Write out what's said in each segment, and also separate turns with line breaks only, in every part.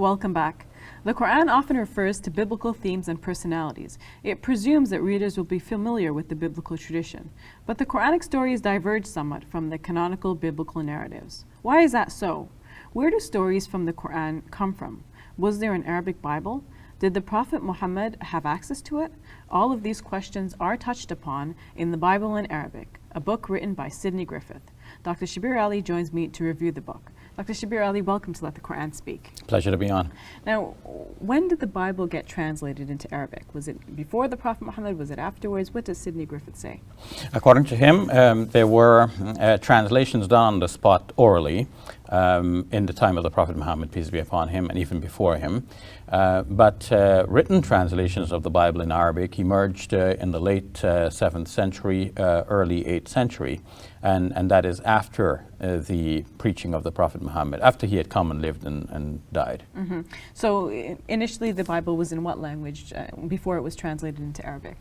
Welcome back. The Quran often refers to biblical themes and personalities. It presumes that readers will be familiar with the biblical tradition. But the Quranic stories diverge somewhat from the canonical biblical narratives. Why is that so? Where do stories from the Quran come from? Was there an Arabic Bible? Did the Prophet Muhammad have access to it? All of these questions are touched upon in The Bible in Arabic, a book written by Sidney Griffith. Dr. Shabbir Ally joins me to review the book. Dr. Shabbir Ally, welcome to Let the Quran Speak.
Pleasure to be on.
Now, when did the Bible get translated into Arabic? Was it before the Prophet Muhammad? Was it afterwards? What does Sidney Griffith say?
According to him, there were translations done on the spot orally in the time of the Prophet Muhammad, peace be upon him, and even before him. But written translations of the Bible in Arabic emerged in the late 7th century, early 8th century, and that is after the preaching of the Prophet Muhammad, after he had come and lived and died.
Mm-hmm. So initially the Bible was in what language before it was translated into Arabic?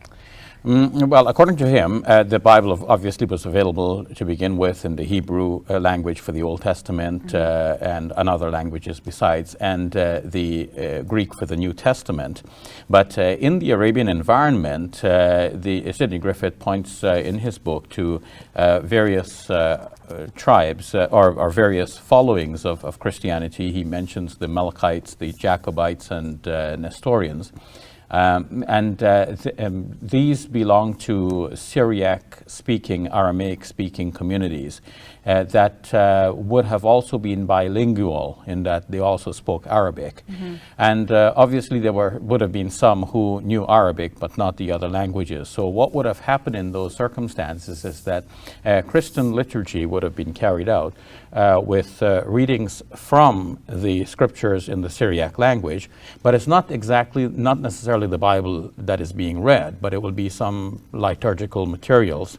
Well, according to him, the Bible obviously was available to begin with in the Hebrew language for the Old Testament and other languages besides, and the Greek for the New Testament. But in the Arabian environment, Sidney Griffith points in his book to various tribes or various followings of Christianity. He mentions the Malachites, the Jacobites, and Nestorians. These belong to Syriac-speaking, Aramaic-speaking communities that would have also been bilingual in that they also spoke Arabic. And obviously there would have been some who knew Arabic but not the other languages. So what would have happened in those circumstances is that Christian liturgy would have been carried out with readings from the scriptures in the Syriac language, but it's not necessarily the Bible that is being read, but it will be some liturgical materials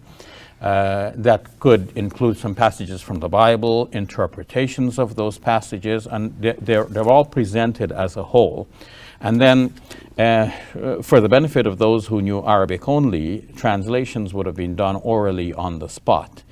that could include some passages from the Bible, interpretations of those passages, and they're all presented as a whole. And then, for the benefit of those who knew Arabic only, translations would have been done orally on the spot.